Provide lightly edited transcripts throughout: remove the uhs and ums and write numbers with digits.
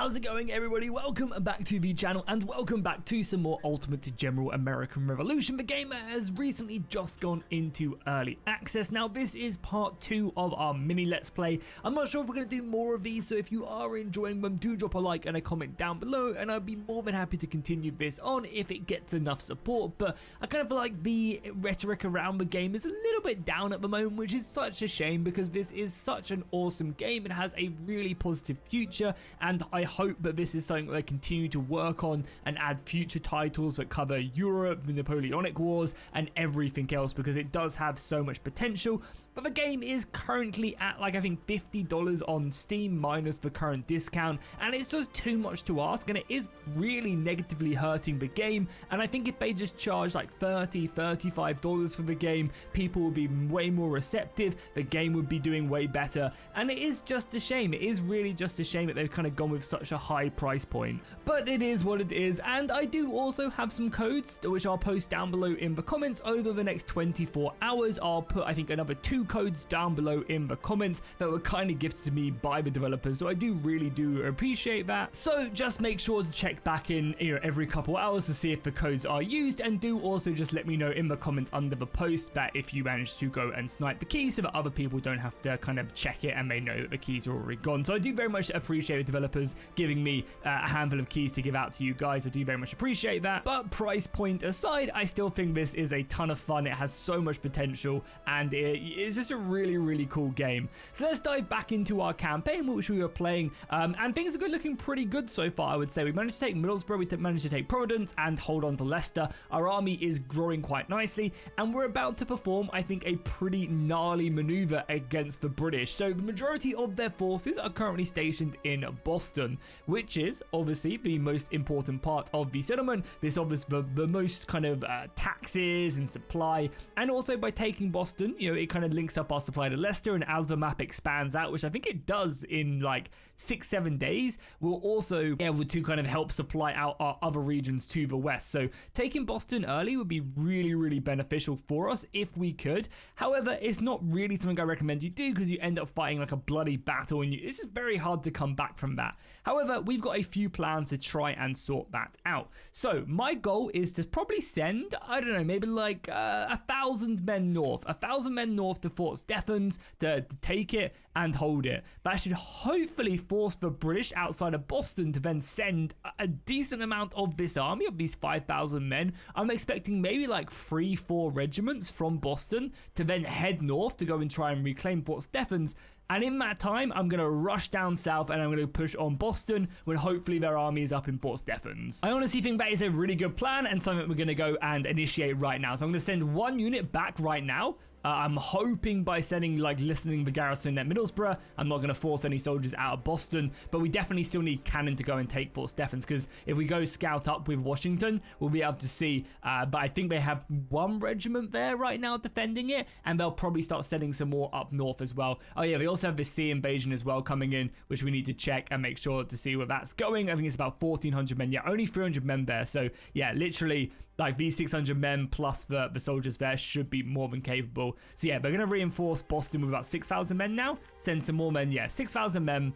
how's it going, everybody? Welcome back to the channel and welcome back to some more Ultimate General American Revolution. The game has recently just gone into early access. Now this is part 2 of our mini let's play. I'm not sure if we're going to do more of these, so if you are enjoying them, do drop a like and a comment down below and I'd be more than happy to continue this on if it gets enough support. But I kind of feel like the rhetoric around the game is a little bit down at the moment, which is such a shame because this is such an awesome game. It has a really positive future, and I hope that this is something that they continue to work on and add future titles that cover Europe, the Napoleonic Wars, and everything else, because it does have so much potential. But the game is currently at like I think $50 on Steam minus the current discount, and it's just too much to ask, and it is really negatively hurting the game. And I think if they just charge like $30-$35 for the game, people would be way more receptive, the game would be doing way better, and it is just a shame. It is really just a shame that they've kind of gone with such a high price point, but it is what it is. And I do also have some codes which I'll post down below in the comments over the next 24 hours. I'll put I think another 2 codes down below in the comments that were kind of gifted to me by the developers, so I really do appreciate that. So just make sure to check back in every couple hours to see if the codes are used, and do also just let me know in the comments under the post that if you managed to go and snipe the keys, so that other people don't have to kind of check it and they know that the keys are already gone. So I do very much appreciate the developers giving me a handful of keys to give out to you guys. I do very much appreciate that. But price point aside, I still think this is a ton of fun. It has so much potential, and it's just a really cool game. So let's dive back into our campaign which we were playing, and things are looking pretty good so far. I would say we managed to take Middlesboro, we managed to take Providence and hold on to Leicester. Our army is growing quite nicely, and we're about to perform I think a pretty gnarly maneuver against the British. So the majority of their forces are currently stationed in Boston, which is obviously the most important part of the settlement. This offers the most kind of taxes and supply, and also by taking Boston, it kind of links up our supply to Leicester, and as the map expands out, which I think it does in like 6-7 days, we'll also be able to kind of help supply out our other regions to the west. So taking Boston early would be really beneficial for us if we could. However, it's not really something I recommend you do, because you end up fighting like a bloody battle, and it's just very hard to come back from that. However, we've got a few plans to try and sort that out. So my goal is to probably send, I don't know, maybe like 1,000 men north. 1,000 men north to Fort Stepin to take it and hold it. That should hopefully force the British outside of Boston to then send a decent amount of this army, of these 5,000 men. I'm expecting maybe like 3-4 regiments from Boston to then head north to go and try and reclaim Fort Stepin. And in that time, I'm going to rush down south and I'm going to push on Boston when hopefully their army is up in Fort Stepin. I honestly think that is a really good plan and something we're going to go and initiate right now. So I'm going to send 1 unit back right now. I'm hoping by sending listening the garrison at Middlesboro, I'm not going to force any soldiers out of Boston, but we definitely still need cannon to go and take Fort Stepin, because if we go scout up with Washington, we'll be able to see, but I think they have 1 regiment there right now defending it, and they'll probably start sending some more up north as well. Oh yeah, they also have the sea invasion as well coming in, which we need to check and make sure to see where that's going. I think it's about 1,400 men, yeah, only 300 men there, so yeah, literally like these 600 men plus the soldiers there should be more than capable. So yeah, they're going to reinforce Boston with about 6,000 men now. Send some more men. Yeah, 6,000 men.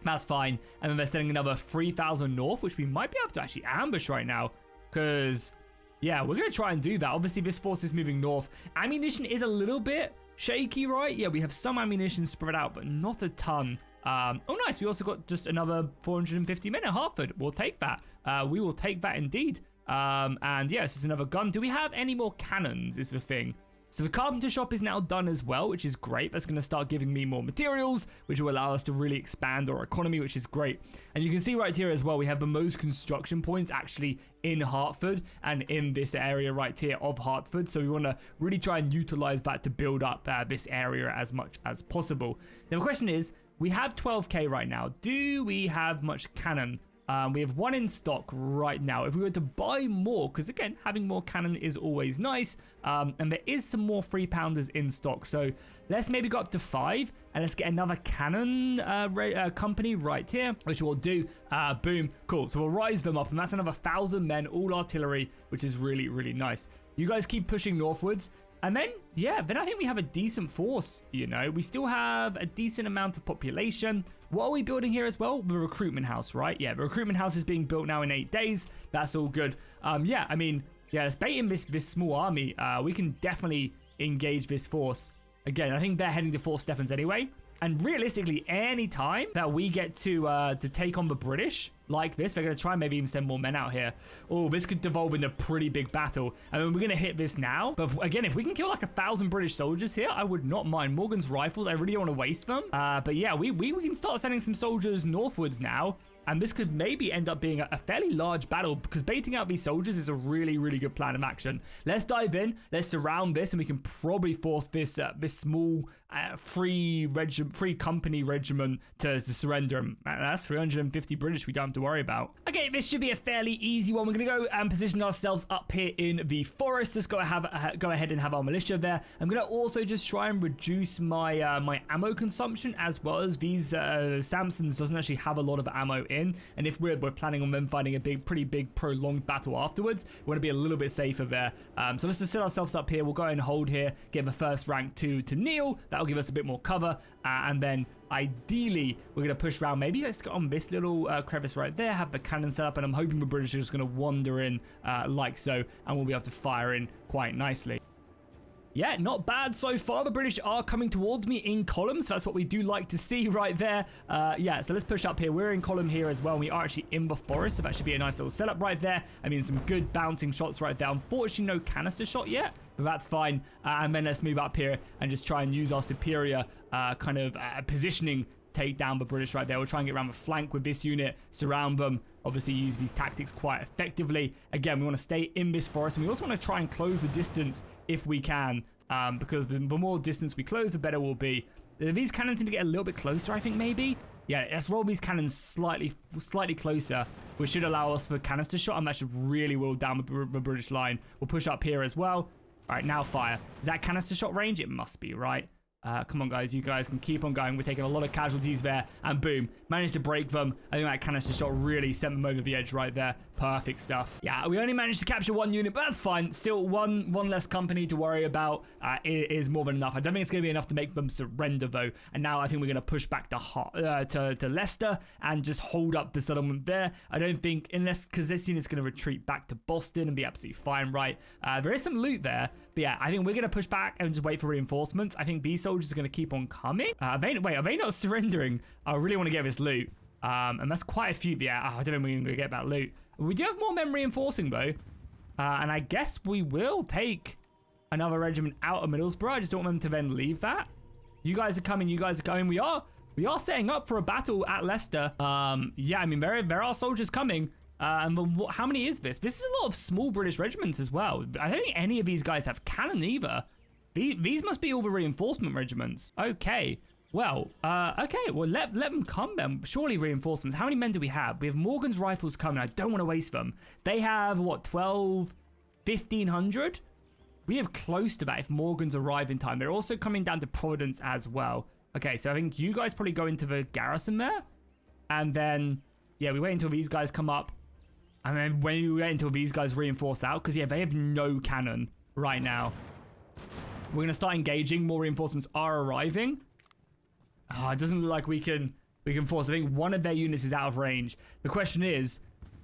That's fine. And then they're sending another 3,000 north, which we might be able to actually ambush right now. Because, yeah, we're going to try and do that. Obviously, this force is moving north. Ammunition is a little bit shaky, right? Yeah, we have some ammunition spread out, but not a ton. Oh, nice. We also got just another 450 men at Hartford. We'll take that. We will take that indeed. And yeah, this is another gun. Do we have any more cannons is the thing. So the carpenter shop is now done as well, which is great. That's going to start giving me more materials, which will allow us to really expand our economy, which is great. And you can see right here as well, we have the most construction points actually in Hartford and in this area right here of Hartford. So we want to really try and utilize that to build up this area as much as possible. Now the question is, we have 12k right now. Do we have much cannon? We have 1 in stock right now. If we were to buy more, because again, having more cannon is always nice, and there is some more 3-pounders in stock. So let's maybe go up to 5, and let's get another cannon company right here, which we'll do. Boom, cool. So we'll rise them up, and that's another 1,000 men, all artillery, which is really nice. You guys keep pushing northwards. And then, yeah, then I think we have a decent force, We still have a decent amount of population. What are we building here as well? The recruitment house, right? Yeah, the recruitment house is being built now in 8 days. That's all good. Yeah, I mean, yeah, let's bait in this small army. We can definitely engage this force. Again, I think they're heading to Fort Stepin's anyway. And realistically, any time that we get to take on the British like this, they're going to try and maybe even send more men out here. Oh, this could devolve into a pretty big battle. I mean, we're going to hit this now. But again, if we can kill like 1,000 British soldiers here, I would not mind. Morgan's rifles, I really don't want to waste them. But yeah, we can start sending some soldiers northwards now. And this could maybe end up being a fairly large battle because baiting out these soldiers is a really, really good plan of action. Let's dive in. Let's surround this, and we can probably force this small free company regiment to surrender. And that's 350 British we don't have to worry about. Okay, this should be a fairly easy one. We're going to go and position ourselves up here in the forest. Let's go ahead and have our militia there. I'm going to also just try and reduce my my ammo consumption, as well as these Samsons doesn't actually have a lot of ammo in. And if we're planning on them fighting a pretty big prolonged battle afterwards, we want to be a little bit safer there. So let's just set ourselves up here. We'll go ahead and hold here, give the first rank to Neil. That'll give us a bit more cover, and then ideally we're going to push around. Maybe let's go on this little crevice right there, have the cannon set up, and I'm hoping the British are just going to wander in like so, and we'll be able to fire in quite nicely. Yeah, not bad so far. The British are coming towards me in columns. So that's what we do like to see right there. Yeah, so let's push up here. We're in column here as well. We are actually in the forest, so that should be a nice little setup right there. I mean, some good bouncing shots right there. Unfortunately, no canister shot yet, but that's fine. And then let's move up here and just try and use our superior kind of positioning, take down the British right there. We'll try and get around the flank with this unit, surround them, obviously use these tactics quite effectively. Again, we want to stay in this forest, and we also want to try and close the distance if we can, because the more distance we close, the better we'll be. These cannons need to get a little bit closer, I think, maybe. Yeah, let's roll these cannons slightly closer, which should allow us for canister shot, and that should really will down the British line. We'll push up here as well. All right, now fire. Is that canister shot range? It must be, right? Come on, guys. You guys can keep on going. We're taking a lot of casualties there. And boom. Managed to break them. I think that canister shot really sent them over the edge right there. Perfect stuff. Yeah, we only managed to capture one unit, but that's fine. Still, one less company to worry about is more than enough. I don't think it's going to be enough to make them surrender, though. And now I think we're going to push back to Leicester and just hold up the settlement there. I don't think, because this unit's going to retreat back to Boston and be absolutely fine, right? There is some loot there. But yeah, I think we're going to push back and just wait for reinforcements. I think these soldiers are going to keep on coming. Are they not surrendering? I really want to get this loot. And that's quite a few. Yeah, I don't know if we're going to get that loot. We do have more men reinforcing, though. And I guess we will take another regiment out of Middlesboro. I just don't want them to then leave that. You guys are coming. You guys are going. We are setting up for a battle at Leicester. Yeah, I mean, there are soldiers coming. And how many is this? This is a lot of small British regiments as well. I don't think any of these guys have cannon either. These must be all the reinforcement regiments. Okay. Well, okay. Well, let them come then. Surely reinforcements. How many men do we have? We have Morgan's rifles coming. I don't want to waste them. They have, what, 1,500? We have close to that if Morgan's arrive in time. They're also coming down to Providence as well. Okay, so I think you guys probably go into the garrison there. And then, yeah, we wait until these guys come up. And then when we wait until these guys reinforce out, because, yeah, they have no cannon right now. We're going to start engaging. More reinforcements are arriving. Oh, it doesn't look like we can force. I think one of their units is out of range. The question is,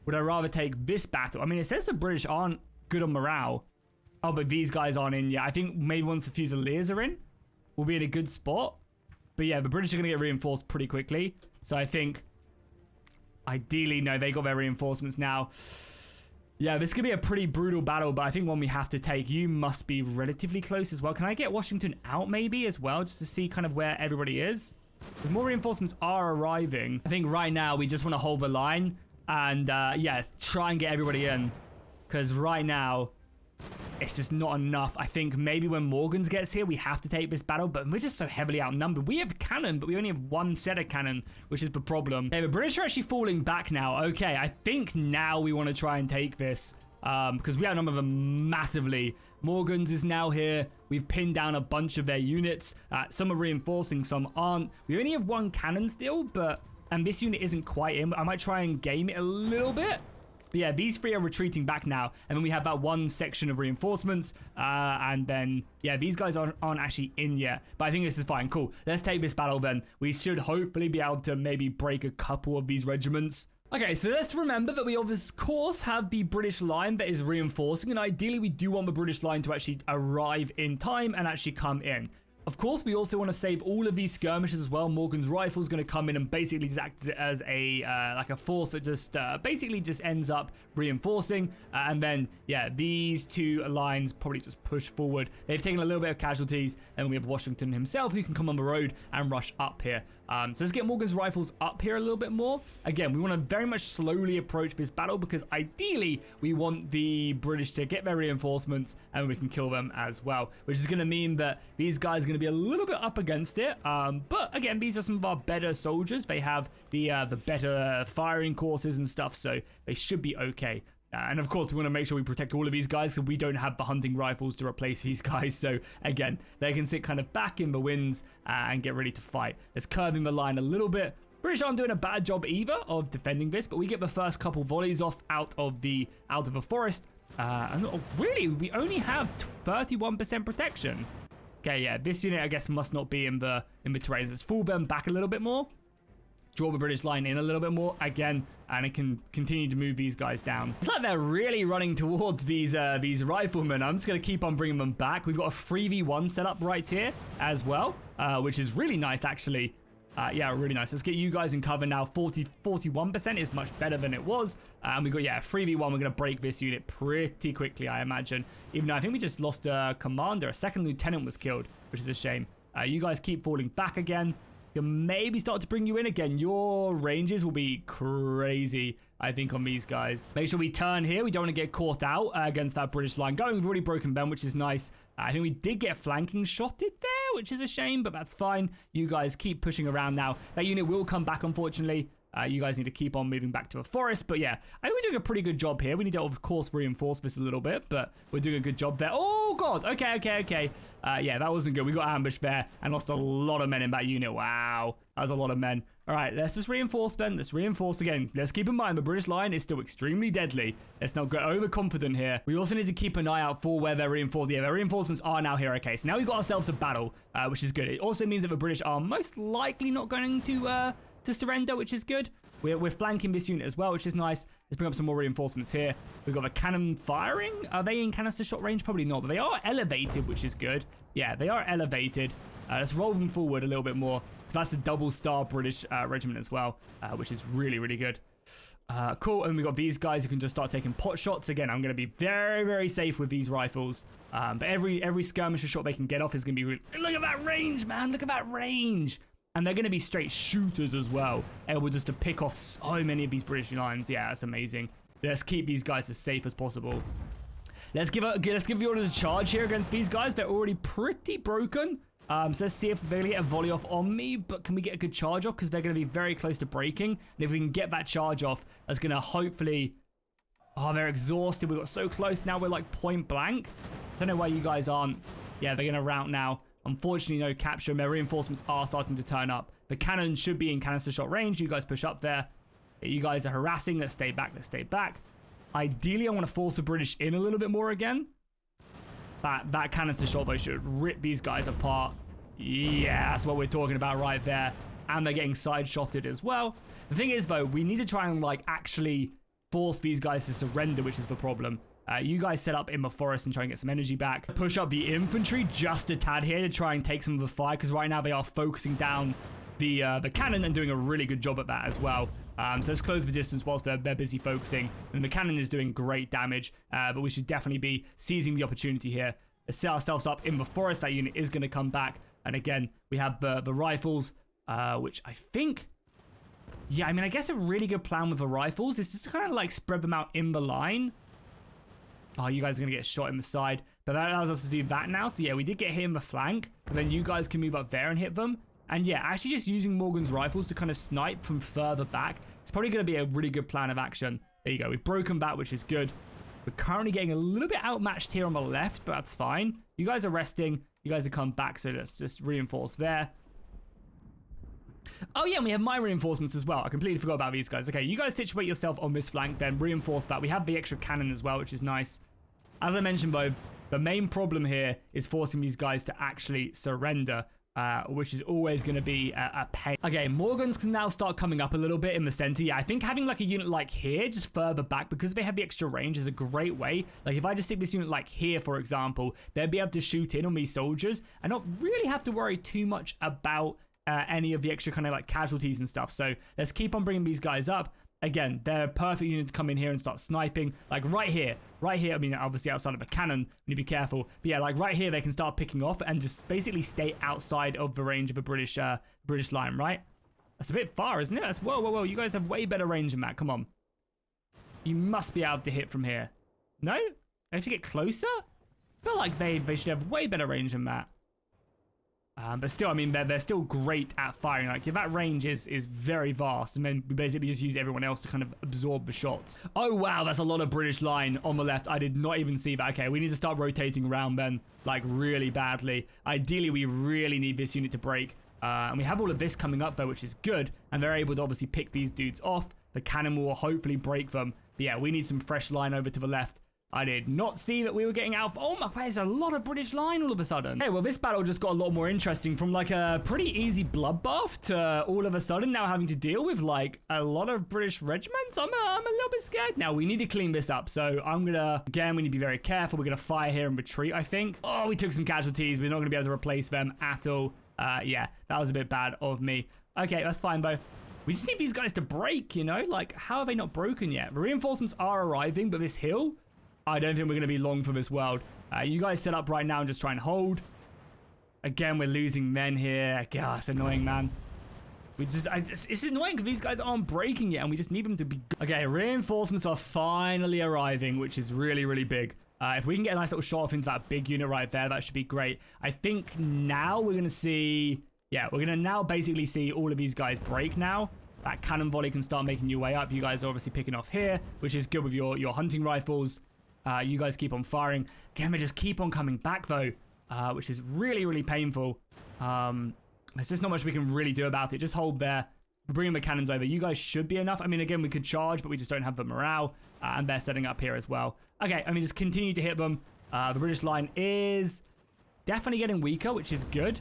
would I rather take this battle? I mean, it says the British aren't good on morale. Oh, but these guys aren't in yet. I think maybe once the Fusiliers are in, we'll be in a good spot. But yeah, the British are going to get reinforced pretty quickly. So I think, ideally, no, they got their reinforcements now. Yeah, this could be a pretty brutal battle, but I think one we have to take. You must be relatively close as well. Can I get Washington out maybe as well, just to see kind of where everybody is? Because more reinforcements are arriving. I think right now we just want to hold the line and, yeah, try and get everybody in. Because right now, it's just not enough. I think maybe when Morgan's gets here, we have to take this battle, but we're just so heavily outnumbered. We have cannon, but we only have one set of cannon, which is the problem. Okay, the British are actually falling back now. Okay, I think now we want to try and take this, because we outnumber them massively. Morgan's is now here. We've pinned down a bunch of their units. Some are reinforcing, some aren't. We only have one cannon still, and this unit isn't quite in. I might try and game it a little bit. But yeah, these three are retreating back now. And then we have that one section of reinforcements. And then, yeah, these guys aren't actually in yet. But I think this is fine. Cool. Let's take this battle then. We should hopefully be able to maybe break a couple of these regiments. Okay, so let's remember that we, of course, have the British line that is reinforcing. And ideally, we do want the British line to actually arrive in time and actually come in. Of course, we also want to save all of these skirmishes as well. Morgan's rifle is going to come in and basically just act as a like a force that just basically just ends up reinforcing. And then, yeah, these two lines probably just push forward. They've taken a little bit of casualties. And we have Washington himself who can come on the road and rush up here. So let's get Morgan's rifles up here a little bit more. Again, we want to very much slowly approach this battle because ideally we want the British to get their reinforcements and we can kill them as well, which is going to mean that these guys are going to be a little bit up against it. But again, these are some of our better soldiers. They have the better firing courses and stuff, so they should be okay. And of course, we want to make sure we protect all of these guys because we don't have the hunting rifles to replace these guys. So again, they can sit kind of back in the winds and get ready to fight. Let's curve in the line a little bit. British aren't doing a bad job either of defending this, but we get the first couple volleys off out of the forest. And really, we only have 31% protection. Okay, yeah, this unit I guess must not be in the terrain. Let's fall them back a little bit more. Draw the British line in a little bit more again, and it can continue to move these guys down. It's like they're really running towards these riflemen. I'm just going to keep on bringing them back. We've got a 3v1 set up right here as well, which is really nice, actually. Yeah, really nice. Let's get you guys in cover now. 41% is much better than it was. And we got, yeah, 3v1. We're going to break this unit pretty quickly, I imagine. Even though I think we just lost a commander. A second lieutenant was killed, which is a shame. You guys keep falling back again. Can maybe start to bring you in again. Your ranges will be crazy, I think, on these guys. Make sure we turn here. We don't want to get caught out against that British line going. We've already broken them, which is nice. I think we did get flanking shotted there, which is a shame, but that's fine. You guys keep pushing around now. That unit will come back, unfortunately. You guys need to keep on moving back to a forest. But yeah, I think we're doing a pretty good job here. We need to, of course, reinforce this a little bit, but we're doing a good job there. Oh, God. Okay. Yeah, that wasn't good. We got ambushed there and lost a lot of men in that unit. Wow. That was a lot of men. All right, let's just reinforce then. Let's reinforce again. Let's keep in mind the British line is still extremely deadly. Let's not get overconfident here. We also need to keep an eye out for where their reinforcements. Yeah, their reinforcements are now here. Okay, so now we've got ourselves a battle, which is good. It also means that the British are most likely not going to surrender, which is good. We're flanking this unit as well, which is nice. Let's bring up some more reinforcements here. We've got the cannon firing. Are they in canister shot range? Probably not, but they are elevated, which is good. Yeah, they are elevated. Let's roll them forward a little bit more. That's a double star British regiment as well, which is really, really good. Cool, and we've got these guys who can just start taking pot shots. Again, I'm going to be very, very safe with these rifles. But every skirmisher shot they can get off is going to be really... Look at that range, man! Look at that range! And they're going to be straight shooters as well, able just to pick off so many of these British lines. Yeah, that's amazing. Let's keep these guys as safe as possible. Let's give the order to charge here against these guys. They're already pretty broken. So let's see if they're going to get a volley off on me, but can we get a good charge off? Because they're going to be very close to breaking. And if we can get that charge off, that's going to hopefully... Oh, they're exhausted. We got so close. Now we're like point blank. Don't know why you guys aren't. Yeah, they're going to rout now. Unfortunately, no capture, and their reinforcements are starting to turn up. The cannon should be in canister shot range. You guys push up there. You guys are harassing. Let's stay back. Let's stay back. Ideally, I want to force the British in a little bit more again. That canister shot, though, should rip these guys apart. Yeah, that's what we're talking about right there. And they're getting side-shotted as well. The thing is, though, we need to try and, like, actually force these guys to surrender, which is the problem. You guys set up in the forest and try and get some energy back. Push up the infantry just a tad here to try and take some of the fire, because right now they are focusing down the cannon and doing a really good job at that as well. So let's close the distance whilst they're busy focusing. And the cannon is doing great damage, but we should definitely be seizing the opportunity here. Let's set ourselves up in the forest. That unit is going to come back. And again, we have the rifles, which I think... Yeah, I mean, I guess a really good plan with the rifles is just to kind of like spread them out in the line. Oh, you guys are going to get shot in the side. But that allows us to do that now. So yeah, we did get hit in the flank. But then you guys can move up there and hit them. And yeah, actually just using Morgan's rifles to kind of snipe from further back. It's probably going to be a really good plan of action. There you go. We've broken back, which is good. We're currently getting a little bit outmatched here on the left, but that's fine. You guys are resting. You guys have come back, so let's just reinforce there. Oh yeah, and we have my reinforcements as well. I completely forgot about these guys. Okay, you guys situate yourself on this flank, then reinforce that. We have the extra cannon as well, which is nice. As I mentioned, though, the main problem here is forcing these guys to actually surrender, which is always going to be a pain. Okay, Morgans can now start coming up a little bit in the center. Yeah, I think having like a unit like here, just further back, because they have the extra range, is a great way. Like if I just stick this unit like here, for example, they'll be able to shoot in on these soldiers and not really have to worry too much about any of the extra kind of like casualties and stuff. So let's keep on bringing these guys up. Again, they're a perfect unit to come in here and start sniping. Like right here. I mean, obviously outside of a cannon, you need to be careful. But yeah, like right here, they can start picking off and just basically stay outside of the range of a British line, right? That's a bit far, isn't it? That's, whoa. You guys have way better range than that. Come on. You must be able to hit from here. No? They have to get closer? I feel like they should have way better range than that. But still, I mean, they're still great at firing. Like, if that range is very vast, and then we basically just use everyone else to kind of absorb the shots. Oh, wow, that's a lot of British line on the left. I did not even see that. Okay, we need to start rotating around then, like, really badly. Ideally, we really need this unit to break. And we have all of this coming up, though, which is good. And they're able to obviously pick these dudes off. The cannon will hopefully break them. But yeah, we need some fresh line over to the left. I did not see that we were getting out. Oh my god, there's a lot of British line all of a sudden. Hey, well, this battle just got a lot more interesting from like a pretty easy bloodbath to all of a sudden now having to deal with like a lot of British regiments. I'm a little bit scared. Now, we need to clean this up. So I'm gonna, again, we need to be very careful. We're gonna fire here and retreat, I think. Oh, we took some casualties. We're not gonna be able to replace them at all. Yeah, that was a bit bad of me. Okay, that's fine though. We just need these guys to break, you know? Like, how are they not broken yet? The reinforcements are arriving, but this hill, I don't think we're going to be long for this world. You guys set up right now and just try and hold. Again, we're losing men here. God, it's annoying, man. It's annoying because these guys aren't breaking yet and we just need them to be... Okay, reinforcements are finally arriving, which is really, really big. If we can get a nice little shot off into that big unit right there, that should be great. I think now we're going to see... Yeah, we're going to now basically see all of these guys break now. That cannon volley can start making your way up. You guys are obviously picking off here, which is good with your hunting rifles. You guys keep on firing. Again, they just keep on coming back, though, which is really, really painful. There's just not much we can really do about it. Just hold there. We're bringing the cannons over. You guys should be enough. I mean, again, we could charge, but we just don't have the morale. And they're setting up here as well. Okay, I mean, just continue to hit them. The British line is definitely getting weaker, which is good.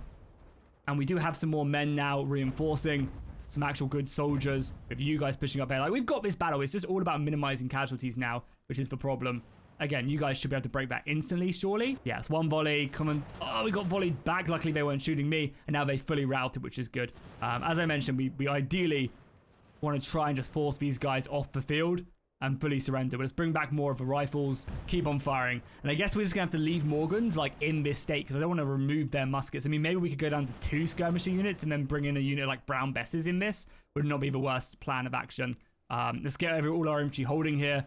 And we do have some more men now reinforcing. Some actual good soldiers with you guys pushing up here. Like, we've got this battle. It's just all about minimizing casualties now, which is the problem. Again, you guys should be able to break that instantly, surely. Yes, one volley. Come on. Oh, we got volleyed back. Luckily, they weren't shooting me. And now they fully routed, which is good. As I mentioned, we ideally want to try and just force these guys off the field and fully surrender. But let's bring back more of the rifles. Let's keep on firing. And I guess we're just going to have to leave Morgans, like, in this state because I don't want to remove their muskets. I mean, maybe we could go down to 2 skirmisher units and then bring in a unit like Brown Besses in this. Would not be the worst plan of action. Let's get over all our infantry holding here.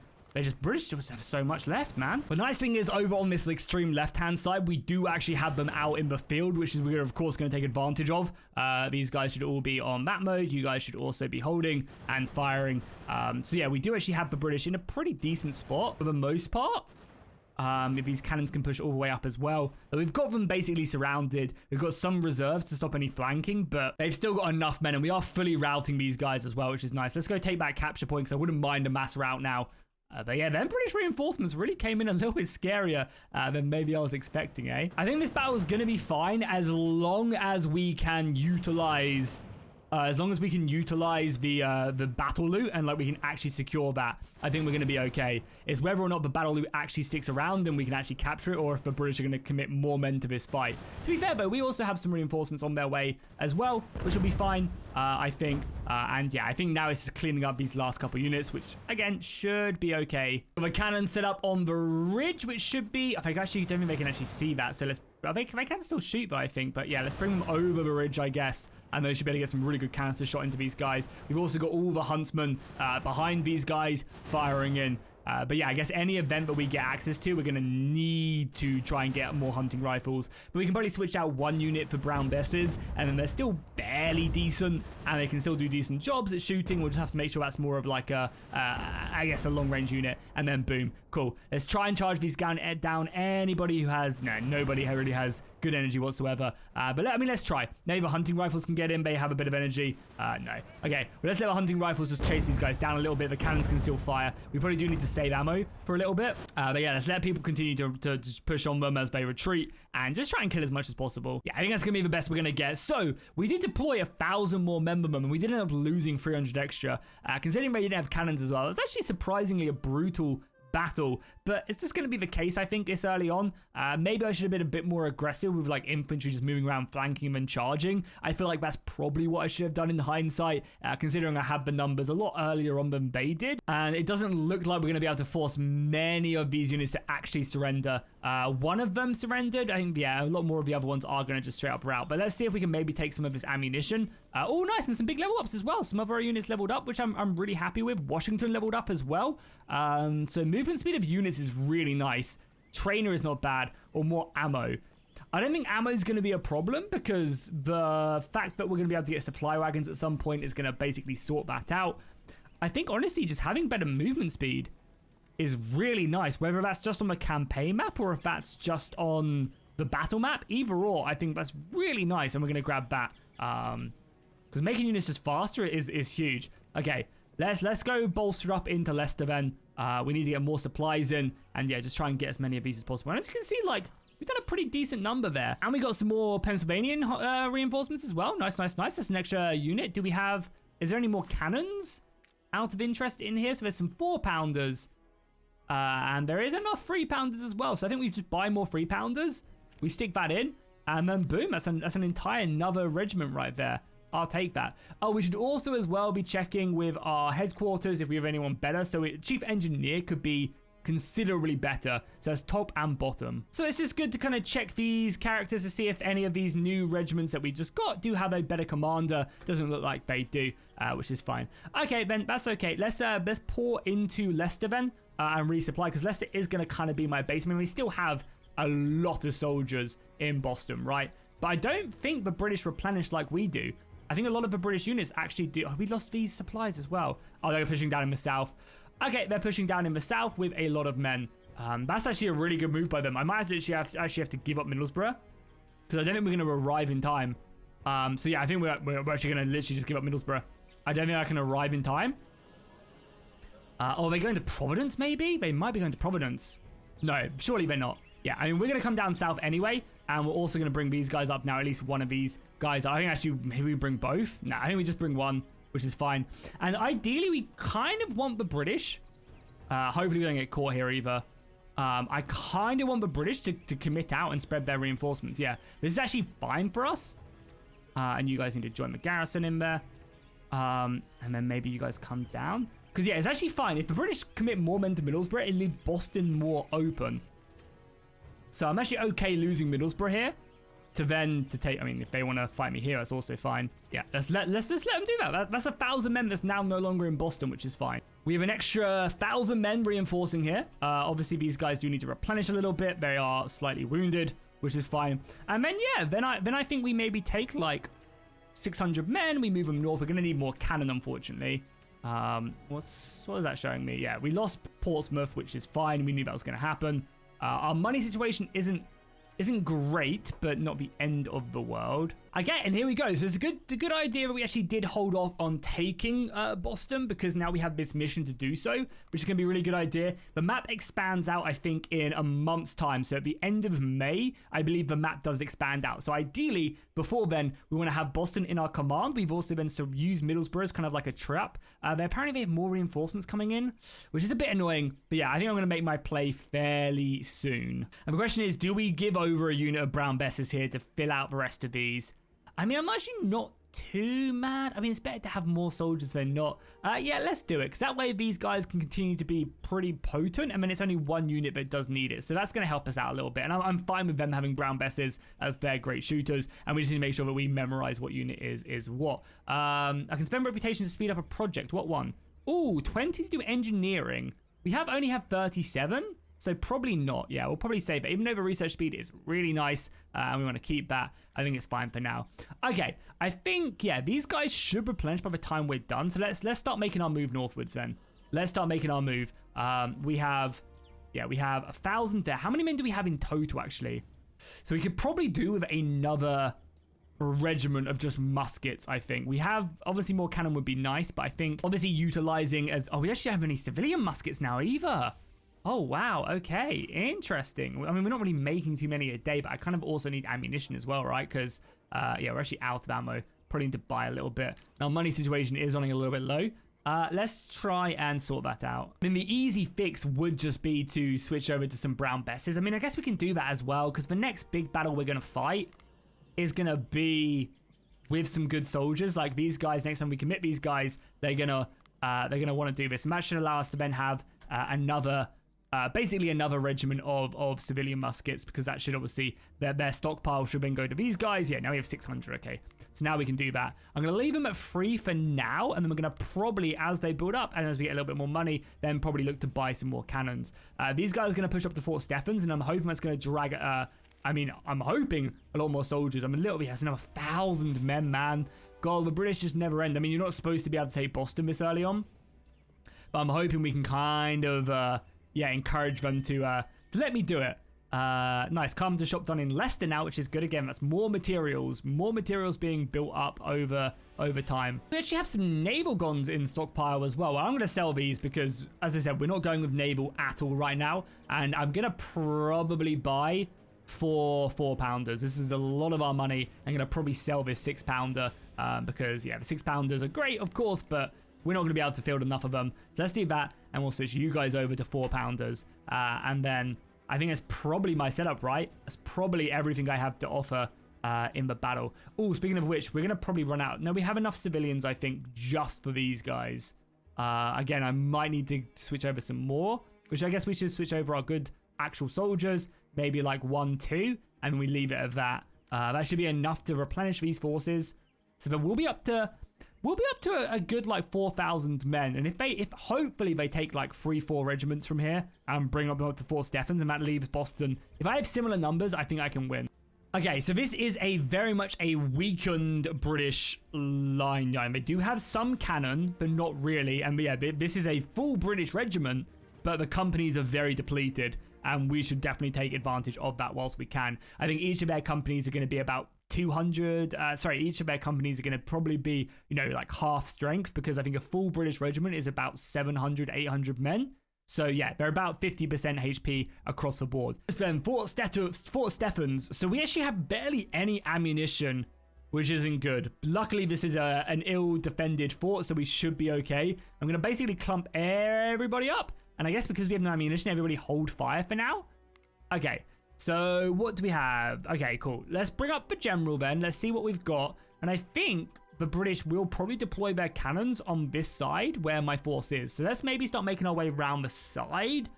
British just have so much left, man. The nice thing is, over on this extreme left-hand side, we do actually have them out in the field, which is we're, of course, going to take advantage of. These guys should all be on that mode. You guys should also be holding and firing. So, yeah, we do actually have the British in a pretty decent spot for the most part. If these cannons can push all the way up as well. But we've got them basically surrounded. We've got some reserves to stop any flanking, but they've still got enough men, and we are fully routing these guys as well, which is nice. Let's go take back capture point, because I wouldn't mind a mass rout now. But yeah, them British reinforcements really came in a little bit scarier than maybe I was expecting, eh? I think this battle is going to be fine as long as we can utilize... the battle loot and like we can actually secure that, I think we're going to be okay. It's whether or not the battle loot actually sticks around and we can actually capture it, or if the British are going to commit more men to this fight. To be fair though, we also have some reinforcements on their way as well, which will be fine, I think. And yeah, I think now it's just cleaning up these last couple units, which again should be okay. The cannon set up on the ridge, which should be... I think actually don't think they can actually see that, so let's... They can still shoot though, I think. But yeah, let's bring them over the ridge, I guess. And they should be able to get some really good canister shot into these guys. We've also got all the huntsmen behind these guys firing in. But yeah, I guess any event that we get access to, we're going to need to try and get more hunting rifles. But we can probably switch out one unit for Brown Besses. And then they're still fairly decent, and they can still do decent jobs at shooting. We'll just have to make sure that's more of like a, I guess, a long-range unit, and then boom, cool. Let's try and charge these down anybody who has, no, nobody really has good energy whatsoever, but let's try. Maybe the hunting rifles can get in, they have a bit of energy. No. Okay, well, let's let the hunting rifles just chase these guys down a little bit. The cannons can still fire. We probably do need to save ammo for a little bit, but yeah, let's let people continue to push on them as they retreat, and just try and kill as much as possible. Yeah, I think that's gonna be the best we're gonna get. So we did deploy 1,000 more member and we did end up losing 300 extra, considering they didn't have cannons as well. It's actually surprisingly a brutal battle, but it's just going to be the case, I think, this early on. Maybe I should have been a bit more aggressive with like infantry just moving around, flanking and charging. I feel like that's probably what I should have done in hindsight, considering I had the numbers a lot earlier on than they did, and it doesn't look like we're going to be able to force many of these units to actually surrender. One of them surrendered. I think, yeah, a lot more of the other ones are going to just straight up rout, but let's see if we can maybe take some of this ammunition. Oh, nice, and some big level ups as well. Some of our units leveled up, which I'm really happy with. Washington leveled up as well. So movement speed of units is really nice. Trainer is not bad, or more ammo. I don't think ammo is going to be a problem, because the fact that we're going to be able to get supply wagons at some point is going to basically sort that out. I think, honestly, just having better movement speed is really nice, whether that's just on the campaign map or if that's just on the battle map. Either or, I think that's really nice, and we're going to grab that. Because making units just faster is huge. Okay, let's go bolster up into Leicester then. We need to get more supplies in, and yeah, just try and get as many of these as possible. And as you can see, like, we've done a pretty decent number there. And we got some more Pennsylvanian reinforcements as well. Nice. That's an extra unit. Do we have, is there any more cannons out of interest in here? So there's some 4-pounders. And there is enough 3-pounders as well. So I think we just buy more 3-pounders. We stick that in, and then boom, that's an entire another regiment right there. I'll take that. Oh, we should also as well be checking with our headquarters if we have anyone better. So Chief Engineer could be considerably better. So that's top and bottom. So it's just good to kind of check these characters to see if any of these new regiments that we just got do have a better commander. Doesn't look like they do, which is fine. Okay, then that's okay. Let's pour into Leicester then and resupply, because Leicester is going to kind of be my base. I mean, we still have a lot of soldiers in Boston, right? But I don't think the British replenish like we do. I think a lot of the British units actually do. Oh, we lost these supplies as well. Oh, they're pushing down in the south. Okay, they're pushing down in the south with a lot of men. That's actually a really good move by them. I might actually have to give up Middlesboro, because I don't think we're going to arrive in time. So yeah, I think we're actually going to literally just give up Middlesboro. I don't think I can arrive in time. Oh, are they going to Providence maybe? They might be going to Providence. No, surely they're not. Yeah, I mean, we're going to come down south anyway, and we're also going to bring these guys up now, at least one of these guys. I think actually maybe we bring both. Nah, I think we just bring one, which is fine. And ideally, we kind of want the British. Hopefully we don't get caught here either. I kind of want the British to commit out and spread their reinforcements. Yeah, this is actually fine for us. And you guys need to join the garrison in there. And then maybe you guys come down. Because yeah, it's actually fine. If the British commit more men to Middlesbrough, it leaves Boston more open. So I'm actually okay losing Middlesbrough here to take. I mean, if they want to fight me here, that's also fine. Yeah, let's just let them do that. That's 1,000 men that's now no longer in Boston, which is fine. We have an extra 1,000 men reinforcing here. Obviously, these guys do need to replenish a little bit. They are slightly wounded, which is fine. And then yeah, then I think we maybe take like 600 men. We move them north. We're gonna need more cannon, unfortunately. What is that showing me? Yeah, we lost Portsmouth, which is fine. We knew that was going to happen. Our money situation isn't great, but not the end of the world. Okay, and here we go. So it's a good idea that we actually did hold off on taking Boston, because now we have this mission to do so, which is going to be a really good idea. The map expands out, I think, in a month's time. So at the end of May, I believe the map does expand out. So ideally, before then, we want to have Boston in our command. We've also been to use Middlesbrough as kind of like a trap. Apparently they have more reinforcements coming in, which is a bit annoying. But yeah, I think I'm going to make my play fairly soon. And the question is, do we give over a unit of Brown Besses here to fill out the rest of these? I mean, I'm actually not too mad. I mean, it's better to have more soldiers than not. Yeah, let's do it, because that way these guys can continue to be pretty potent. I mean, it's only one unit that does need it, so that's going to help us out a little bit. And I'm fine with them having Brown Besses, as they're great shooters, and we just need to make sure that we memorize what unit is what. I can spend reputation to speed up a project. What one? Ooh, 20 to do engineering. We only have 37. So probably not. Yeah, we'll probably save it. Even though the research speed is really nice and we want to keep that, I think it's fine for now. Okay, I think, yeah, these guys should replenish by the time we're done. So let's start making our move northwards then. Let's start making our move. We have 1,000 there. How many men do we have in total, actually? So we could probably do with another regiment of just muskets, I think. We have, obviously, more cannon would be nice, but I think, obviously, utilizing as... Oh, we actually don't have any civilian muskets now either. Oh, wow. Okay. Interesting. I mean, we're not really making too many a day, but I kind of also need ammunition as well, right? Because, yeah, we're actually out of ammo. Probably need to buy a little bit. Now, money situation is running a little bit low. Let's try and sort that out. I mean, the easy fix would just be to switch over to some brown besses. I mean, I guess we can do that as well, because the next big battle we're going to fight is going to be with some good soldiers. Like these guys, next time we commit these guys, they're going to want to do this. And that should allow us to then have basically another regiment of civilian muskets, because that should obviously, their stockpile should then go to these guys. Yeah, now we have 600. Okay, so now we can do that. I'm going to leave them at 3 for now, and then we're going to probably, as they build up and as we get a little bit more money, then probably look to buy some more cannons. These guys are going to push up to Fort Stepin's, and I'm hoping that's going to drag, I'm hoping a lot more soldiers. I'm a little bit, that's another 1,000 men, man. God, the British just never end. I mean, you're not supposed to be able to take Boston this early on, but I'm hoping we can kind of, yeah, encourage them to let me do it. Nice. Come to shop done in Leicester now, which is good. Again, that's more materials being built up over time. We actually have some naval guns in stockpile as well. I'm going to sell these because, as I said, we're not going with naval at all right now. And I'm going to probably buy 4 4-pounders. This is a lot of our money. I'm going to probably sell this 6-pounder because, yeah, the 6-pounders are great, of course, but we're not going to be able to field enough of them. So let's do that, and we'll switch you guys over to 4-pounders. And then I think that's probably my setup, right? That's probably everything I have to offer in the battle. Oh, speaking of which, we're going to probably run out. No, we have enough civilians, I think, just for these guys. Again, I might need to switch over some more, which I guess we should switch over our good actual soldiers, maybe like 1, 2, and then we leave it at that. That should be enough to replenish these forces. So then we'll be up to a good like 4,000 men, and if hopefully they take like 3-4 regiments from here and bring up to Fort Stepin's, and that leaves Boston. If I have similar numbers, I think I can win. Okay, so this is very much a weakened British line. They do have some cannon, but not really. And yeah, this is a full British regiment, but the companies are very depleted, and we should definitely take advantage of that whilst we can. I think each of their companies are going to be about 200, each of their companies are going to probably be, like half strength, because I think a full British regiment is about 700, 800 men. So yeah, they're about 50% HP across the board. Then Fort Stepin's. So we actually have barely any ammunition, which isn't good. Luckily, this is an ill-defended fort, so we should be okay. I'm going to basically clump everybody up. And I guess because we have no ammunition, everybody hold fire for now. Okay. So what do we have? Okay, cool. Let's bring up the general then. Let's see what we've got. And I think the British will probably deploy their cannons on this side where my force is. So let's maybe start making our way around the side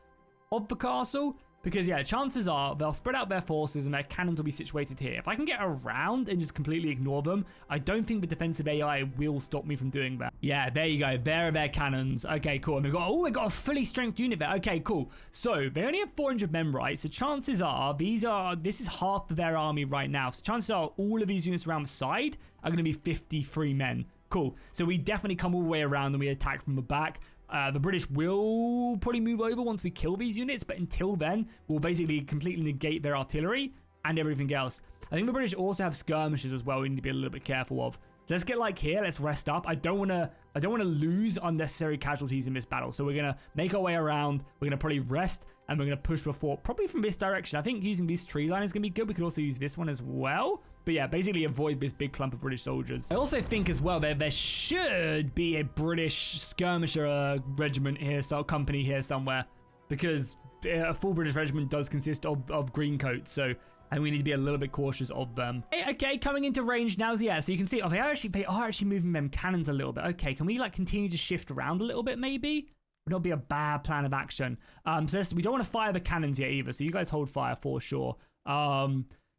of the castle. Because, yeah, chances are they'll spread out their forces and their cannons will be situated here. If I can get around and just completely ignore them, I don't think the defensive AI will stop me from doing that. Yeah, there you go. There are their cannons. Okay, cool. And we've got a fully strength unit there. Okay, cool. So they only have 400 men, right? So chances are this is half of their army right now. So chances are all of these units around the side are going to be 53 men. Cool. So we definitely come all the way around and we attack from the back. The British will probably move over once we kill these units, but until then, we'll basically completely negate their artillery and everything else. I think the British also have skirmishes as well we need to be a little bit careful of. So let's get like here, let's rest up. I don't want to lose unnecessary casualties in this battle. So we're going to make our way around, we're going to probably rest, and we're going to push the fort probably from this direction. I think using this tree line is going to be good. We could also use this one as well. But yeah, basically avoid this big clump of British soldiers. I also think as well there should be a British skirmisher regiment here, so company here somewhere, because a full British regiment does consist of green coats. So and we need to be a little bit cautious of them. Okay, coming into range now. So yeah, so you can see they are actually moving them cannons a little bit. Okay, can we like continue to shift around a little bit maybe? Would not be a bad plan of action. So we don't want to fire the cannons yet either. So you guys hold fire for sure.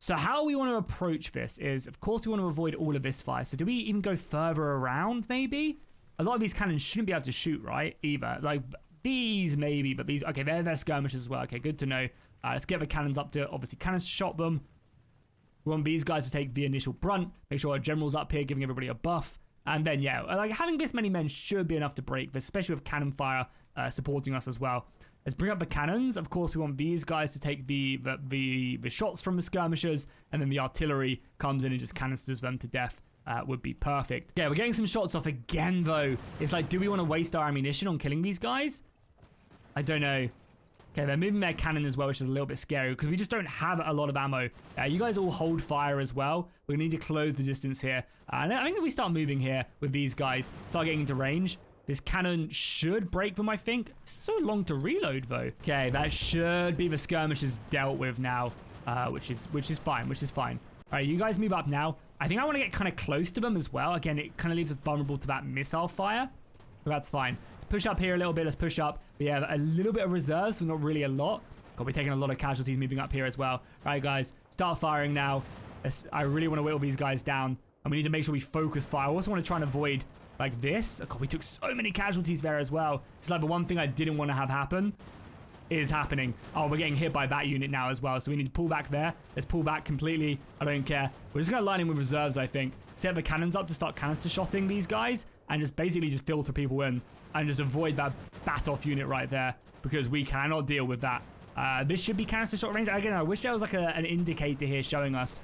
So how we want to approach this is, of course, we want to avoid all of this fire. So do we even go further around, maybe? A lot of these cannons shouldn't be able to shoot, right? Either. Like, these maybe, but these, okay, they're skirmishers as well. Okay, good to know. Let's get the cannons up to, obviously, cannons to shot them. We want these guys to take the initial brunt. Make sure our general's up here, giving everybody a buff. And then, yeah, like having this many men should be enough to break this, especially with cannon fire supporting us as well. Let's bring up the cannons. Of course, we want these guys to take the shots from the skirmishers, and then the artillery comes in and just canisters them to death. Would be perfect. Yeah, we're getting some shots off again, though. It's like, do we want to waste our ammunition on killing these guys? I don't know. Okay, they're moving their cannon as well, which is a little bit scary because we just don't have a lot of ammo. You guys all hold fire as well. We're going to need to close the distance here. And I think that we start moving here with these guys, start getting into range. This cannon should break them, I think. It's so long to reload, though. Okay, that should be the skirmishers dealt with now, which is fine, All right, you guys move up now. I think I want to get kind of close to them as well. Again, it kind of leaves us vulnerable to that missile fire. But that's fine. Let's push up here a little bit. Let's push up. We have a little bit of reserves, but not really a lot. God, we're taking a lot of casualties moving up here as well. All right, guys, start firing now. I really want to whittle these guys down. And we need to make sure we focus fire. I also want to try and avoid like this. Oh, God, we took so many casualties there as well. It's like the one thing I didn't want to have happen is happening. Oh, we're getting hit by that unit now as well. So we need to pull back there. Let's pull back completely. I don't care. We're just going to line in with reserves, I think. Set the cannons up to start canister shotting these guys and just basically just filter people in and just avoid that bat-off unit right there because we cannot deal with that. This should be canister shot range. Again, I wish there was like an indicator here showing us.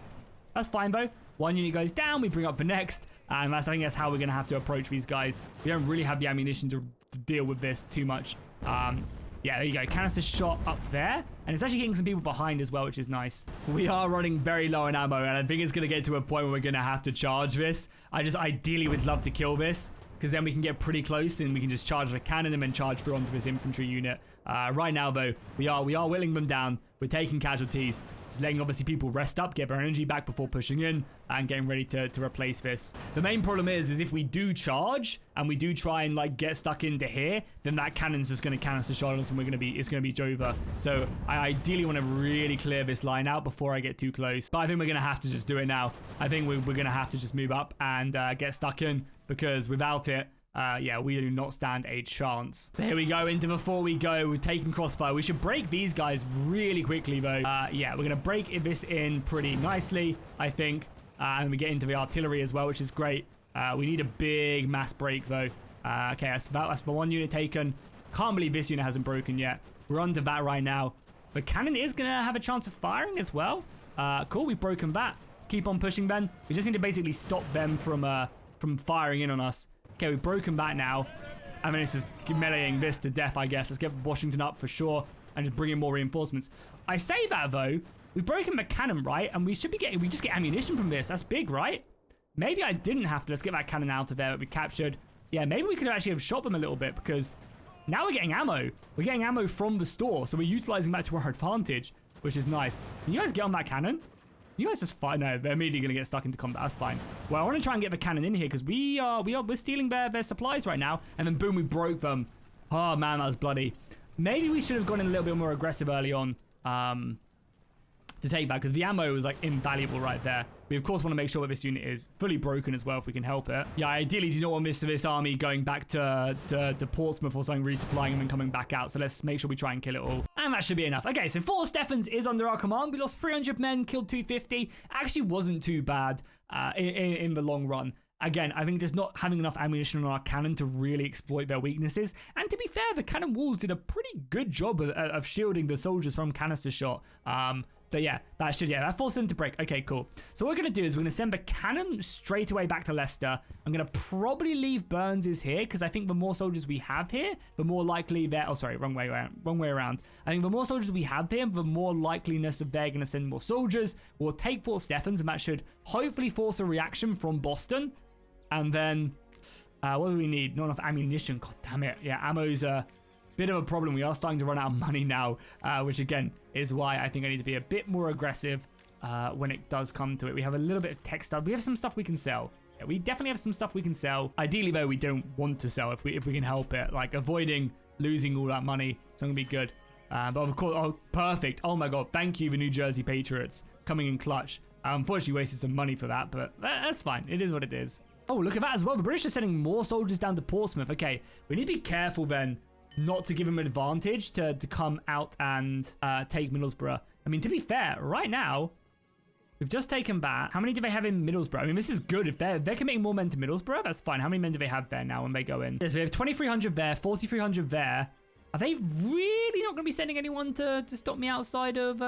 That's fine, though. One unit goes down. We bring up the next. And I think that's how we're going to have to approach these guys. We don't really have the ammunition to deal with this too much. Yeah, there you go. Canister shot up there. And it's actually getting some people behind as well, which is nice. We are running very low on ammo. And I think it's going to get to a point where we're going to have to charge this. I just ideally would love to kill this, because then we can get pretty close and we can just charge the cannon and then charge through onto this infantry unit. Right now, though, we are whittling them down. We're taking casualties. Just letting, obviously, people rest up, get their energy back before pushing in and getting ready to replace this. The main problem is if we do charge and we do try and, like, get stuck into here, then that cannon's just going to canister shot us and it's going to be over. So I ideally want to really clear this line out before I get too close. But I think we're going to have to just do it now. I think we're going to have to just move up and get stuck in, because without it, yeah, we do not stand a chance. So here we go into the fort we go. We're taking crossfire. We should break these guys really quickly, though. Yeah, we're going to break this in pretty nicely, I think. And we get into the artillery as well, which is great. We need a big mass break, though. Okay, that's the one unit taken. Can't believe this unit hasn't broken yet. We're onto that right now. The cannon is going to have a chance of firing as well. Cool, we've broken that. Let's keep on pushing then. We just need to basically stop them from firing in on us. Okay, we've broken that now. I mean, it's just meleeing this to death, I guess. Let's get Washington up for sure and just bring in more reinforcements. I say that, though. We've broken the cannon, right? And we just get ammunition from this. That's big, right? Maybe I didn't have to. Let's get that cannon out of there that we captured. Yeah, maybe we could actually have shot them a little bit, because now we're getting ammo. We're getting ammo from the store, so we're utilizing that to our advantage, which is nice. Can you guys get on that cannon? You guys just fight. No, they're immediately going to get stuck into combat. That's fine. Well, I want to try and get the cannon in here because we're stealing their supplies right now. And then boom, we broke them. Oh man, that was bloody. Maybe we should have gone in a little bit more aggressive early on to take that, because the ammo was like invaluable right there. We of course want to make sure that this unit is fully broken as well if we can help it. Yeah, I ideally do not want this army going back to Portsmouth or something, resupplying them and coming back out. So let's make sure we try and kill it all. And that should be enough. Okay, so 4 Stepins is under our command. We lost 300 men, killed 250. Actually wasn't too bad in the long run. Again, I think just not having enough ammunition on our cannon to really exploit their weaknesses. And to be fair, the cannon walls did a pretty good job of shielding the soldiers from canister shot. But yeah, that forced them to break. Okay, cool. So what we're going to do is we're going to send the cannon straight away back to Leicester. I'm going to probably leave Burns's here, because I think the more soldiers we have here, the more likely they're... Oh, sorry, wrong way around. I think the more soldiers we have here, the more likeliness of they're going to send more soldiers. We'll take Fort Stepins, and that should hopefully force a reaction from Boston. And then, what do we need? Not enough ammunition. God damn it. Yeah, ammo's a bit of a problem. We are starting to run out of money now, which again is why I think I need to be a bit more aggressive when it does come to it. We have a little bit of tech stuff. We have some stuff we can sell. Yeah, we definitely have some stuff we can sell. Ideally, though, we don't want to sell if we can help it. Like, avoiding losing all that money. It's going to be good. But of course, oh, perfect. Oh my God. Thank you, the New Jersey Patriots, coming in clutch. I unfortunately wasted some money for that, but that's fine. It is what it is. Oh, look at that as well. The British are sending more soldiers down to Portsmouth. Okay, we need to be careful then not to give them advantage to come out and take Middlesboro. I mean, to be fair, right now, we've just taken back. How many do they have in Middlesboro? I mean, this is good. If they're committing more men to Middlesboro, that's fine. How many men do they have there now when they go in? Yeah, so we have 2,300 there, 4,300 there. Are they really not going to be sending anyone to stop me outside of...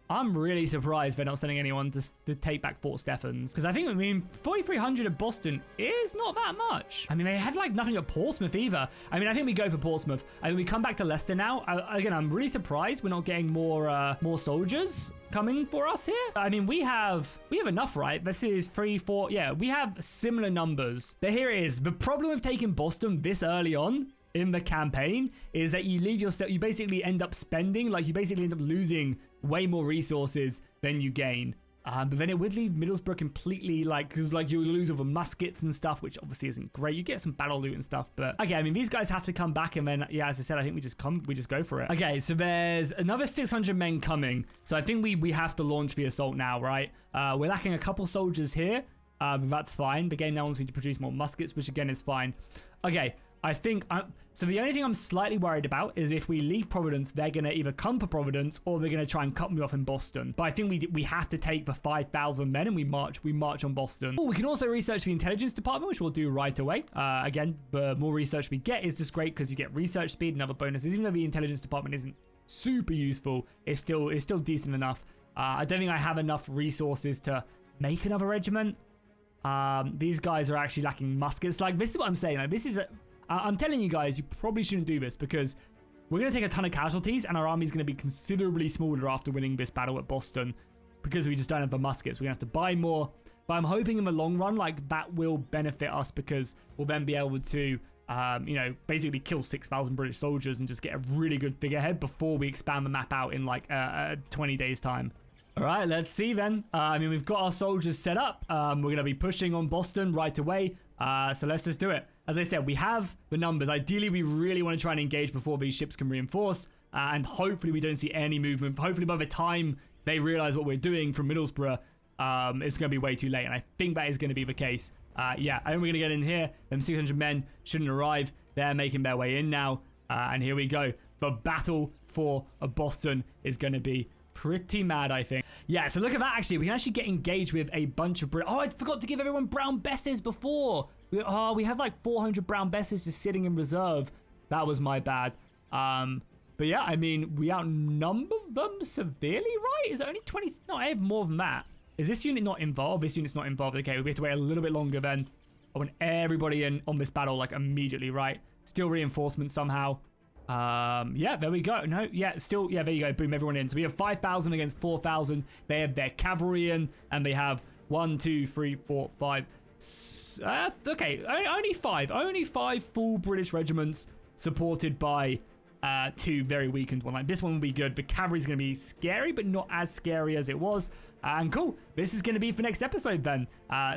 I'm really surprised they're not sending anyone to take back Fort Stepin's. Because I mean, 4,300 at Boston is not that much. I mean, they had like nothing at Portsmouth either. I mean, I think we go for Portsmouth. I mean, we come back to Leicester now. Again, I'm really surprised we're not getting more soldiers coming for us here. I mean, we have enough, right? This is 3, 4. Yeah, we have similar numbers. But here it is. The problem with taking Boston this early on in the campaign is that you basically end up spending, like you basically end up losing way more resources than you gain. But then it would leave Middlesbrough completely, like, because like you lose over muskets and stuff, which obviously isn't great. You get some battle loot and stuff, but okay, I mean, these guys have to come back, and then yeah, as I said, I think we just go for it. Okay, so there's another 600 men coming, so I think we have to launch the assault now, right? We're lacking a couple soldiers here. That's fine. The game now wants me to produce more muskets, which again is fine. Okay. I think, so the only thing I'm slightly worried about is if we leave Providence, they're going to either come for Providence or they're going to try and cut me off in Boston. But I think we have to take the 5,000 men and we march on Boston. Oh, we can also research the intelligence department, which we'll do right away. Again, the more research we get is just great because you get research speed and other bonuses. Even though the intelligence department isn't super useful, it's still decent enough. I don't think I have enough resources to make another regiment. These guys are actually lacking muskets. Like, this is what I'm saying. Like, this is I'm telling you guys, you probably shouldn't do this because we're going to take a ton of casualties and our army's going to be considerably smaller after winning this battle at Boston because we just don't have the muskets. We're going to have to buy more. But I'm hoping in the long run, like, that will benefit us because we'll then be able to, you know, basically kill 6,000 British soldiers and just get a really good figurehead before we expand the map out in like 20 days time. All right, let's see then. I mean, we've got our soldiers set up. We're going to be pushing on Boston right away. So let's just do it. As I said, we have the numbers. Ideally, we really want to try and engage before these ships can reinforce. And hopefully we don't see any movement. Hopefully by the time they realize what we're doing from Middlesbrough, it's going to be way too late. And I think that is going to be the case. Yeah, I think we're going to get in here. Them 600 men shouldn't arrive. They're making their way in now. And here we go. The battle for Boston is going to be pretty mad, I think. Yeah, so look at that, actually. We can actually get engaged with a bunch of... Oh, I forgot to give everyone brown besses before. We have like 400 brown besses just sitting in reserve. That was my bad. But yeah, I mean, we outnumber them severely, right? Is it only 20? No, I have more than that. Is this unit not involved? This unit's not involved. Okay, we have to wait a little bit longer then. I want everybody in on this battle, like, immediately, right? Still reinforcements somehow. Yeah, there we go. No, yeah, still, yeah, there you go. Boom, everyone in. So we have 5,000 against 4,000. They have their cavalry in, and they have 1, 2, 3, 4, 5. Okay, only five full British regiments supported by 2 very weakened one. Like, this one will be good. The cavalry's going to be scary, but not as scary as it was. And cool. This is going to be for next episode then.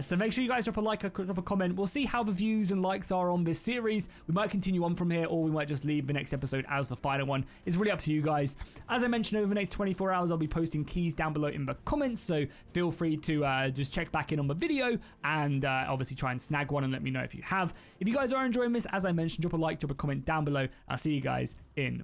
So make sure you guys drop a like, drop a comment. We'll see how the views and likes are on this series. We might continue on from here, or we might just leave the next episode as the final one. It's really up to you guys. As I mentioned, over the next 24 hours, I'll be posting keys down below in the comments. So feel free to just check back in on the video and obviously try and snag one and let me know if you have. If you guys are enjoying this, as I mentioned, drop a like, drop a comment down below. I'll see you guys in